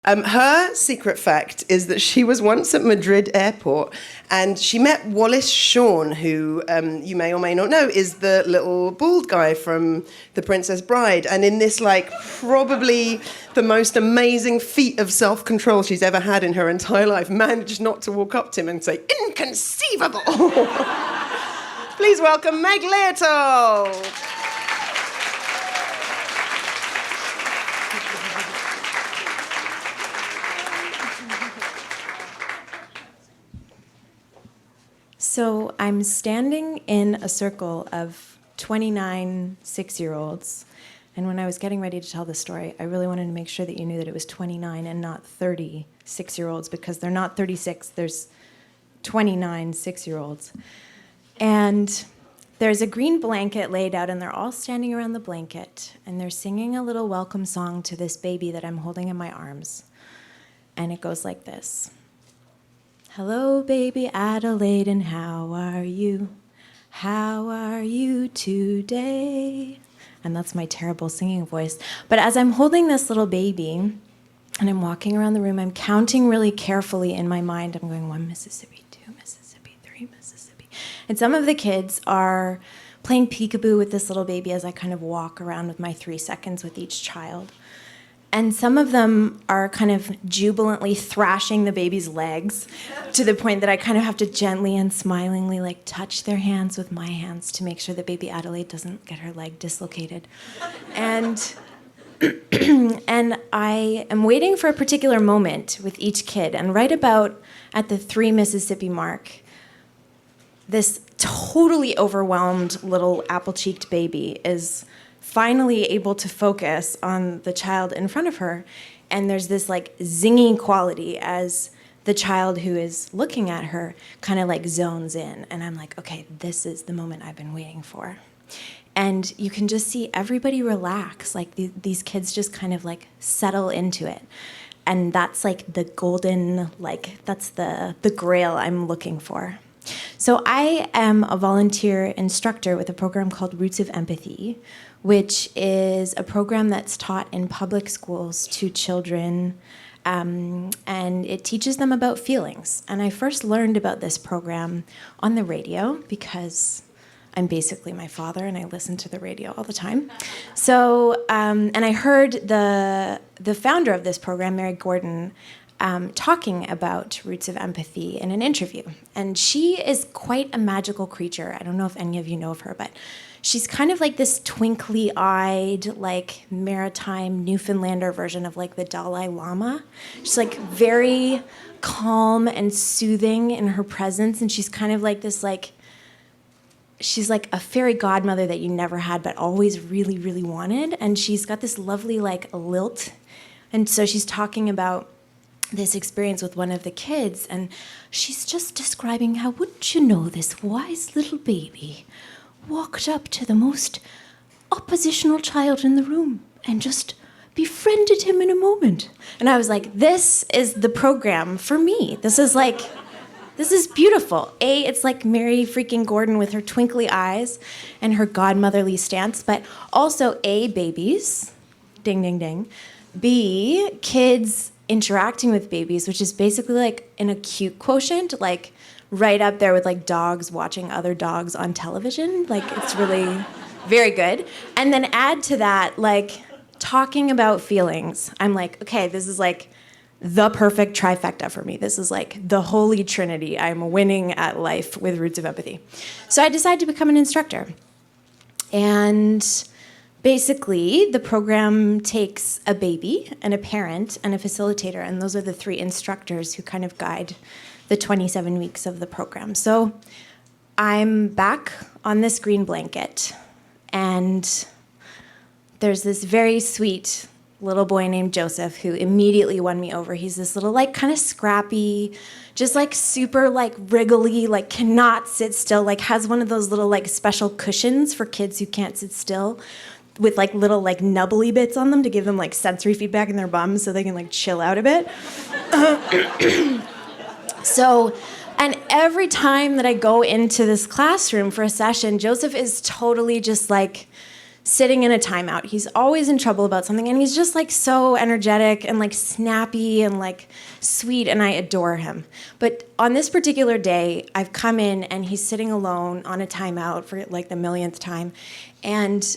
Her secret fact is that she was once at Madrid airport and she met Wallace Shawn, who you may or may not know is the little bald guy from The Princess Bride. And in this, probably the most amazing feat of self-control she's ever had in her entire life, managed not to walk up to him and say, "Inconceivable!" Please welcome Meg Leotold. So I'm standing in a circle of 29 six-year-olds, and when I was getting ready to tell the story, I really wanted to make sure that you knew that it was 29 and not 30 six-year-olds, because they're not 36, there's 29 six-year-olds. And there's a green blanket laid out, and they're all standing around the blanket, and they're singing a little welcome song to this baby that I'm holding in my arms. And it goes like this. Hello, baby Adelaide, and how are you? How are you today? And that's my terrible singing voice. But as I'm holding this little baby, and I'm walking around the room, I'm counting really carefully in my mind. I'm going 1 Mississippi, 2 Mississippi, 3 Mississippi. And some of the kids are playing peekaboo with this little baby as I kind of walk around with my 3 seconds with each child. And some of them are kind of jubilantly thrashing the baby's legs to the point that I kind of have to gently and smilingly touch their hands with my hands to make sure that baby Adelaide doesn't get her leg dislocated. And I am waiting for a particular moment with each kid. And right about at the 3 Mississippi mark, this totally overwhelmed little apple-cheeked baby is finally able to focus on the child in front of her, and there's this zinging quality as the child who is looking at her kind of zones in, and I'm like, okay, this is the moment I've been waiting for. And you can just see everybody relax, these kids just kind of settle into it, and that's the golden, that's the grail I'm looking for. So I am a volunteer instructor with a program called Roots of Empathy, which is a program that's taught in public schools to children, and it teaches them about feelings. And I first learned about this program on the radio because I'm basically my father and I listen to the radio all the time. So, and I heard the founder of this program, Mary Gordon, talking about Roots of Empathy in an interview. And she is quite a magical creature. I don't know if any of you know of her, but she's kind of this twinkly-eyed, maritime Newfoundlander version of the Dalai Lama. She's very calm and soothing in her presence, and she's kind of this she's a fairy godmother that you never had but always really, really wanted. And she's got this lovely lilt. And so she's talking about this experience with one of the kids, and she's just describing how, wouldn't you know, this wise little baby walked up to the most oppositional child in the room and just befriended him in a moment. And I was like, this is the program for me. This is beautiful. It's Mary freaking Gordon with her twinkly eyes and her godmotherly stance, but also babies, ding, ding, ding. B, kids interacting with babies, which is basically an acute quotient, right up there with dogs watching other dogs on television. It's really very good. And then add to that, talking about feelings. I'm okay, this is the perfect trifecta for me. This is the holy trinity. I'm winning at life with Roots of Empathy. So I decided to become an instructor. And basically, the program takes a baby and a parent and a facilitator, and those are the 3 instructors who kind of guide the 27 weeks of the program. So I'm back on this green blanket, and there's this very sweet little boy named Joseph who immediately won me over. He's this little kind of scrappy, just super wriggly, cannot sit still, has one of those little special cushions for kids who can't sit still, with little nubbly bits on them to give them sensory feedback in their bums so they can chill out a bit. So, and every time that I go into this classroom for a session, Joseph is totally just sitting in a timeout. He's always in trouble about something, and he's just like so energetic and like snappy and like sweet, and I adore him. But on this particular day, I've come in and he's sitting alone on a timeout for like the millionth time, and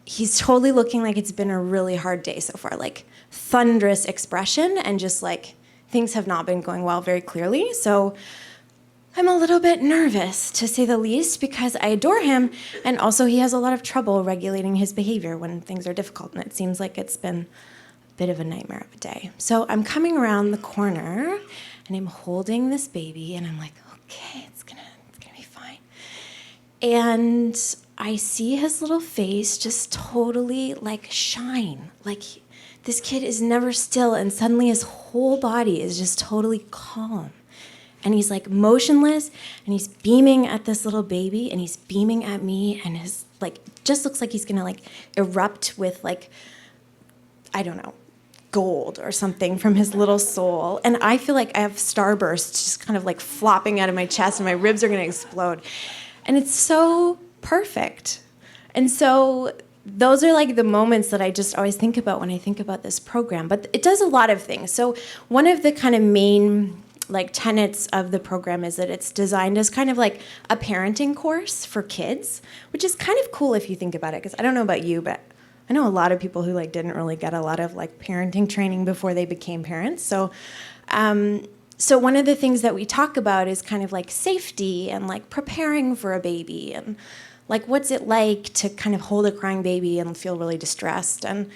he's totally looking like it's been a really hard day so far, like thunderous expression, and just like things have not been going well very clearly. So I'm a little bit nervous, to say the least, because I adore him, and also he has a lot of trouble regulating his behavior when things are difficult, and it seems like it's been a bit of a nightmare of a day. So I'm coming around the corner, and I'm holding this baby, and I'm like, okay, it's gonna be fine. And I see his little face just totally like shine, like this kid is never still, and suddenly his whole body is just totally calm. And he's like motionless, and he's beaming at this little baby, and he's beaming at me, and his like just looks like he's gonna like erupt with like, I don't know, gold or something from his little soul. And I feel like I have starbursts just kind of like flopping out of my chest, and my ribs are gonna explode. And it's so perfect. And so those are like the moments that I just always think about when I think about this program. But it does a lot of things. So one of the kind of main like tenets of the program is that it's designed as kind of like a parenting course for kids, which is kind of cool if you think about it, because I don't know about you, but I know a lot of people who like didn't really get a lot of like parenting training before they became parents. So so one of the things that we talk about is kind of like safety and like preparing for a baby, and like what's it like to kind of hold a crying baby and feel really distressed. And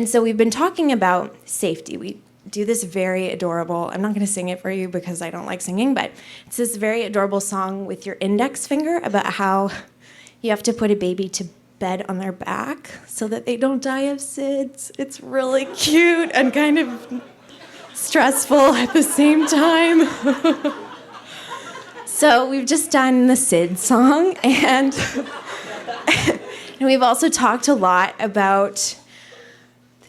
so we've been talking about safety. We do this very adorable, I'm not going to sing it for you because I don't like singing, but it's this very adorable song with your index finger about how you have to put a baby to bed on their back so that they don't die of SIDS. It's really cute and kind of stressful at the same time. So we've just done the SIDS song, and we've also talked a lot about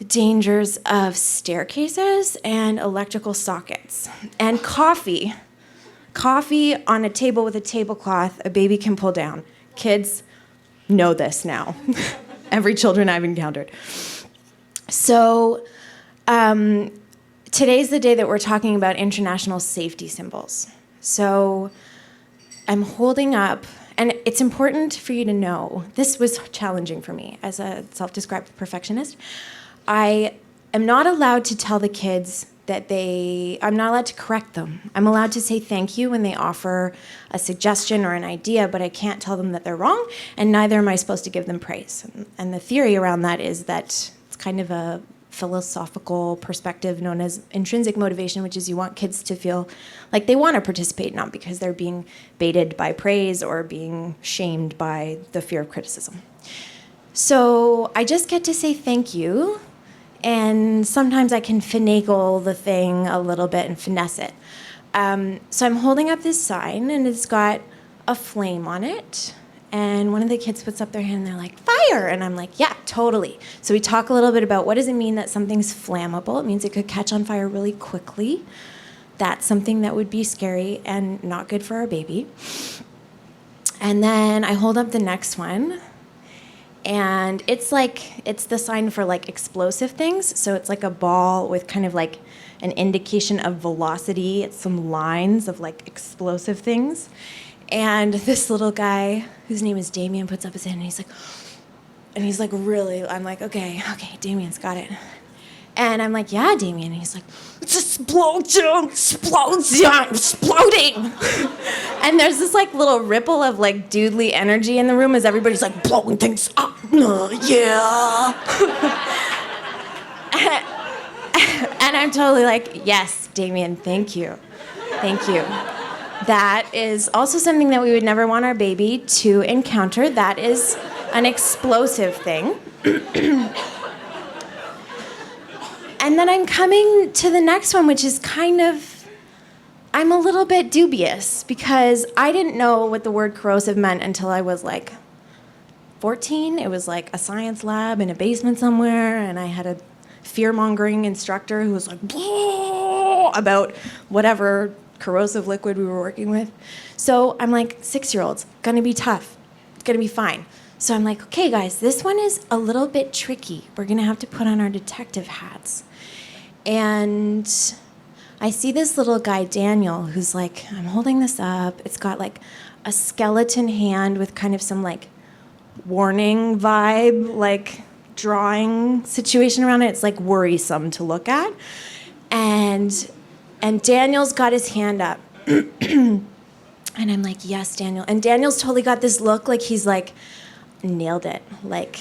the dangers of staircases and electrical sockets and coffee. Coffee on a table with a tablecloth a baby can pull down. Kids know this now. Every children I've encountered. So today's the day that we're talking about international safety symbols. So I'm holding up, and it's important for you to know, this was challenging for me as a self-described perfectionist. I am not allowed to tell the kids that I'm not allowed to correct them. I'm allowed to say thank you when they offer a suggestion or an idea, but I can't tell them that they're wrong, and neither am I supposed to give them praise. And the theory around that is that it's kind of a philosophical perspective known as intrinsic motivation, which is you want kids to feel like they want to participate, not because they're being baited by praise or being shamed by the fear of criticism. So I just get to say thank you, and sometimes I can finagle the thing a little bit and finesse it. So I'm holding up this sign, and it's got a flame on it. And one of the kids puts up their hand, and they're like, fire! And I'm like, yeah, totally. So we talk a little bit about what does it mean that something's flammable. It means it could catch on fire really quickly. That's something that would be scary and not good for our baby. And then I hold up the next one. And it's the sign for like explosive things. So it's like a ball with kind of like an indication of velocity. It's some lines of like explosive things. And this little guy, whose name is Damien, puts up his hand, and he's like really, I'm like, okay, Damien's got it. And I'm like, yeah, Damien. And he's like, it's exploding. And there's this like little ripple of like doodly energy in the room as everybody's like blowing things up. Yeah. And I'm totally like, yes, Damien, thank you. Thank you. That is also something that we would never want our baby to encounter. That is an explosive thing. And then I'm coming to the next one, which is I'm a little bit dubious because I didn't know what the word corrosive meant until I was like 14. It was like a science lab in a basement somewhere, and I had a fear-mongering instructor who was like, about whatever corrosive liquid we were working with. So I'm like, 6-year-olds, gonna be tough. It's gonna be fine. So I'm like, okay, guys, this one is a little bit tricky. We're going to have to put on our detective hats. And I see this little guy, Daniel, who's like, I'm holding this up. It's got like a skeleton hand with kind of some like warning vibe, like drawing situation around it. It's like worrisome to look at. And Daniel's got his hand up. And I'm like, yes, Daniel. And Daniel's totally got this look like he's like, nailed it. Like,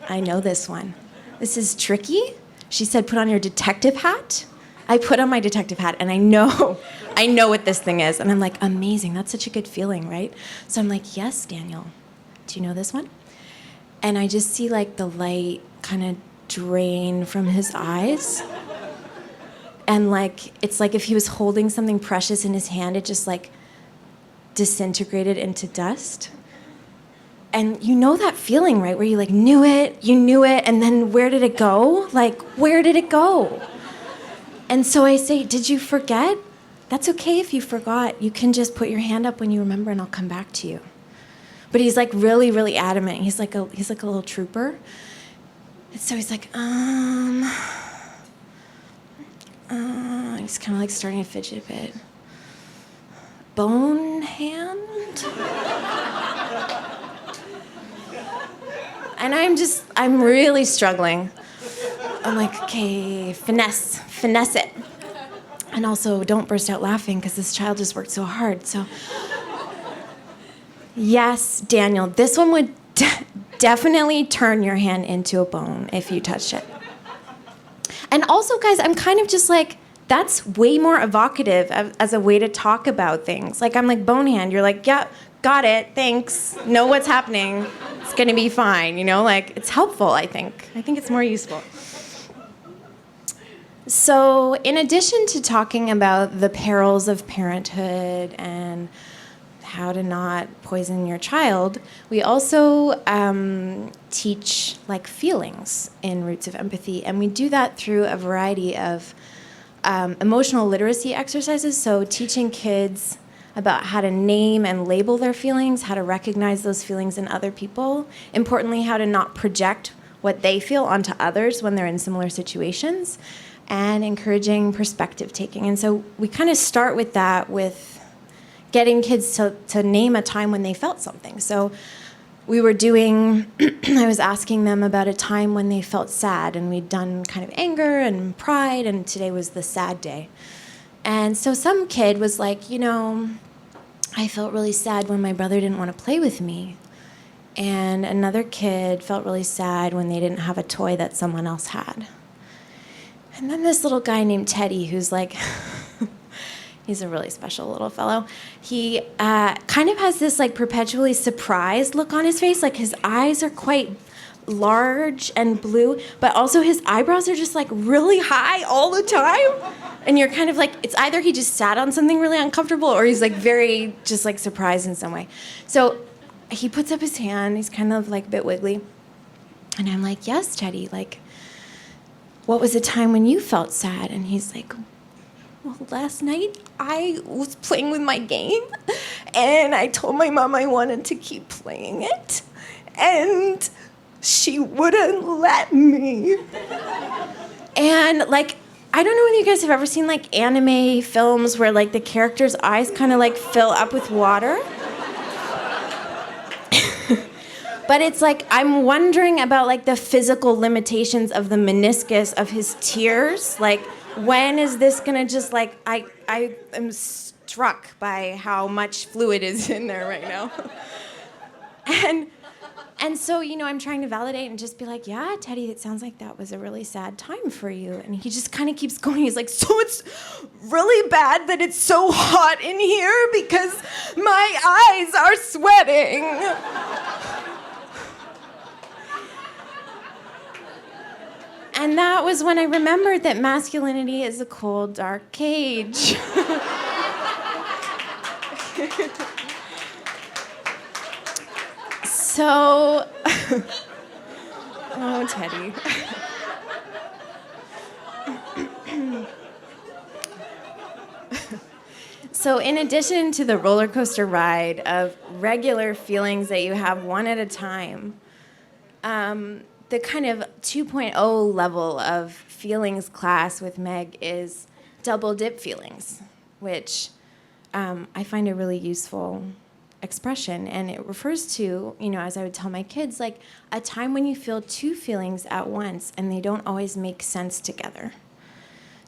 I know this one. This is tricky. She said, put on your detective hat. I put on my detective hat, and I know what this thing is. And I'm like, amazing. That's such a good feeling, right? So I'm like, yes, Daniel. Do you know this one? And I just see like the light kind of drain from his eyes. And like, it's like if he was holding something precious in his hand, it just like disintegrated into dust. And you know that feeling, right? Where you like knew it, and then where did it go? Like, where did it go? And so I say, did you forget? That's okay if you forgot. You can just put your hand up when you remember and I'll come back to you. But he's like really, really adamant. He's like a little trooper. And so he's like, he's kind of like starting to fidget a bit. Bone hand? And I'm really struggling. I'm like, okay, finesse it. And also, don't burst out laughing because this child just worked so hard. So, yes, Daniel, this one would definitely turn your hand into a bone if you touched it. And also, guys, I'm kind of just like, that's way more evocative as a way to talk about things. Like, I'm like, bone hand. You're like, yeah, got it, thanks. Know what's happening. It's going to be fine, you know? Like, it's helpful, I think. I think it's more useful. So in addition to talking about the perils of parenthood and how to not poison your child, we also teach like feelings in Roots of Empathy, and we do that through a variety of emotional literacy exercises. So teaching kids about how to name and label their feelings, how to recognize those feelings in other people, importantly, how to not project what they feel onto others when they're in similar situations, and encouraging perspective taking. And so we kind of start with that, with getting kids to name a time when they felt something. So we were doing, I was asking them about a time when they felt sad, and we'd done kind of anger and pride, and today was the sad day. And so some kid was like, you know, I felt really sad when my brother didn't want to play with me. And another kid felt really sad when they didn't have a toy that someone else had. And then this little guy named Teddy, who's like, he's a really special little fellow. He kind of has this like perpetually surprised look on his face. Like his eyes are quite large and blue, but also his eyebrows are just like really high all the time. And you're kind of like, it's either he just sat on something really uncomfortable or he's like very just like surprised in some way. So he puts up his hand, he's kind of like a bit wiggly. And I'm like, yes, Teddy, like, what was a time when you felt sad? And he's like, well, last night I was playing with my game and I told my mom I wanted to keep playing it and she wouldn't let me. And like, I don't know whether you guys have ever seen like anime films where like the character's eyes kind of like fill up with water. But it's like, I'm wondering about like the physical limitations of the meniscus of his tears. Like, when is this gonna just like, I am struck by how much fluid is in there right now. And so, you know, I'm trying to validate and just be like, yeah, Teddy, it sounds like that was a really sad time for you. And he just kind of keeps going. He's like, so it's really bad that it's so hot in here because my eyes are sweating. And that was when I remembered that masculinity is a cold, dark cage. So, oh, Teddy. So, in addition to the roller coaster ride of regular feelings that you have one at a time, the kind of 2.0 level of feelings class with Meg is double dip feelings, which I find a really useful expression. And it refers to, as I would tell my kids, like a time when you feel two feelings at once and they don't always make sense together.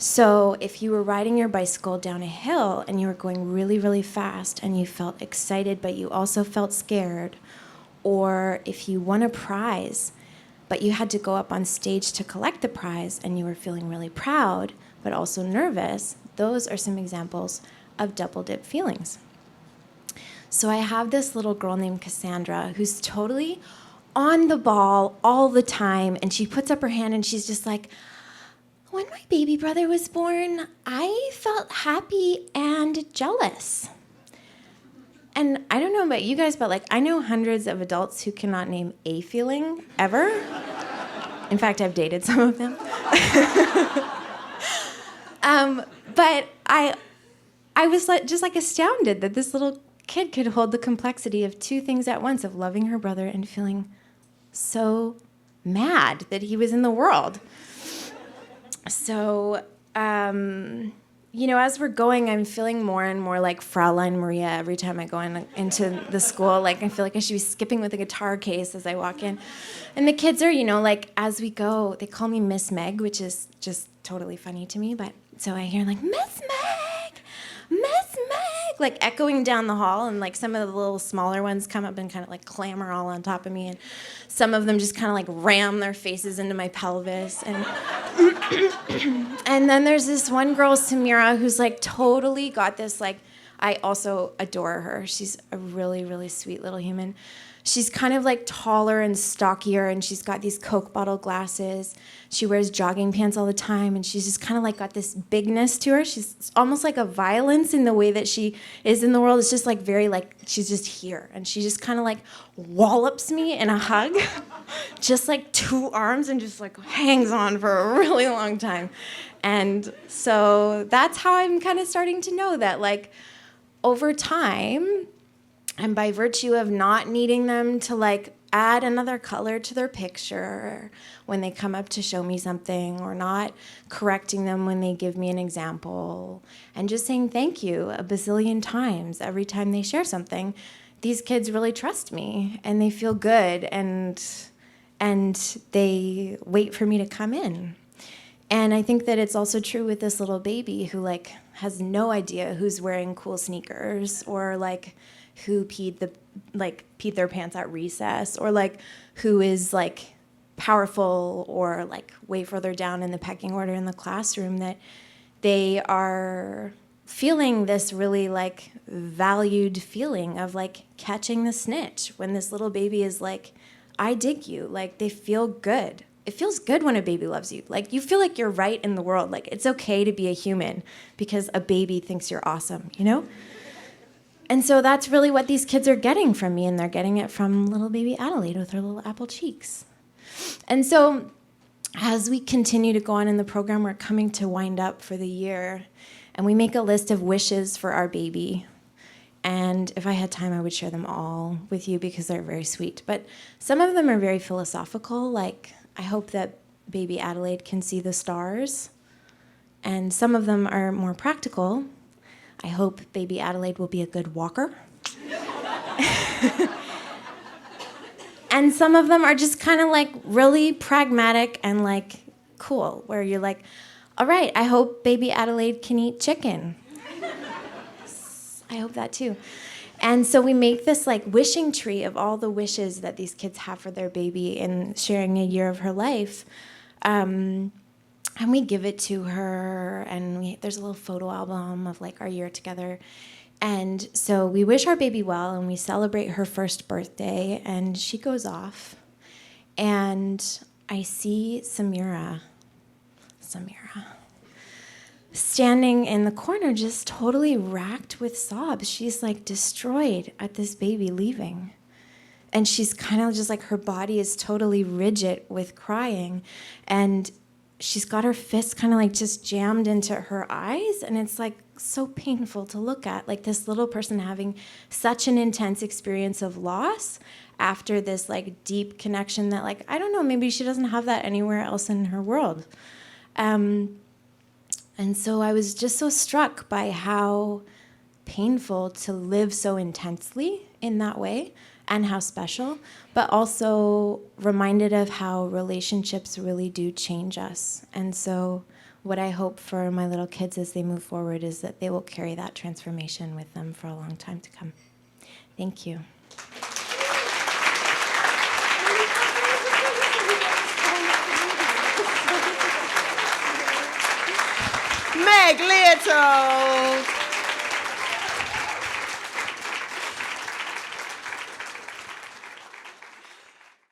So if you were riding your bicycle down a hill and you were going really, really fast and you felt excited but you also felt scared, or if you won a prize but you had to go up on stage to collect the prize and you were feeling really proud but also nervous, those are some examples of double dip feelings. So I have this little girl named Cassandra who's totally on the ball all the time, and she puts up her hand and she's just like, when my baby brother was born, I felt happy and jealous. And I don't know about you guys, but I know hundreds of adults who cannot name a feeling ever. In fact, I've dated some of them. But I was just astounded that this little kid could hold the complexity of two things at once, of loving her brother and feeling so mad that he was in the world. So, as we're going, I'm feeling more and more like Fraulein Maria every time I go into the school. I feel like I should be skipping with a guitar case as I walk in. And the kids are, as we go, they call me Miss Meg, which is just totally funny to me. But so I hear Miss Meg, Miss Meg, echoing down the hall. And some of the little smaller ones come up and kind of clamor all on top of me. And some of them just kind of ram their faces into my pelvis. And and then there's this one girl, Samira, who's totally got this, I also adore her. She's a really, really sweet little human. She's kind of taller and stockier, and she's got these Coke bottle glasses. She wears jogging pants all the time, and she's just kind of got this bigness to her. She's almost like a violence in the way that she is in the world. It's just very she's just here, and she just kind of wallops me in a hug, just two arms, and just hangs on for a really long time. And so that's how I'm kind of starting to know that over time, and by virtue of not needing them to add another color to their picture when they come up to show me something, or not correcting them when they give me an example, and just saying thank you a bazillion times every time they share something, these kids really trust me and they feel good, and they wait for me to come in. And I think that it's also true with this little baby who has no idea who's wearing cool sneakers, or who peed their pants at recess, or who is powerful, or way further down in the pecking order in the classroom, that they are feeling this really valued feeling of catching the snitch when this little baby is I dig you. They feel good. It feels good when a baby loves you. You feel like you're right in the world. It's okay to be a human because a baby thinks you're awesome, And so that's really what these kids are getting from me, and they're getting it from little baby Adelaide with her little apple cheeks. And so as we continue to go on in the program, we're coming to wind up for the year, and we make a list of wishes for our baby. And if I had time, I would share them all with you because they're very sweet. But some of them are very philosophical, I hope that baby Adelaide can see the stars. And some of them are more practical. I hope baby Adelaide will be a good walker. And some of them are just kind of really pragmatic and cool, where you're all right, I hope baby Adelaide can eat chicken. I hope that too. And so we make this wishing tree of all the wishes that these kids have for their baby in sharing a year of her life. And we give it to her, and there's a little photo album of our year together. And so we wish our baby well, and we celebrate her first birthday, and she goes off. And I see Samira, standing in the corner, just totally racked with sobs. She's destroyed at this baby leaving. And she's kind of just her body is totally rigid with crying. And she's got her fist kind of like just jammed into her eyes, and it's like so painful to look at, like this little person having such an intense experience of loss after this like deep connection that, like, I don't know, maybe she doesn't have that anywhere else in her world. And so I was just so struck by how painful to live so intensely in that way, and how special, but also reminded of how relationships really do change us. And so what I hope for my little kids as they move forward is that they will carry that transformation with them for a long time to come. Thank you. Meg Leotold.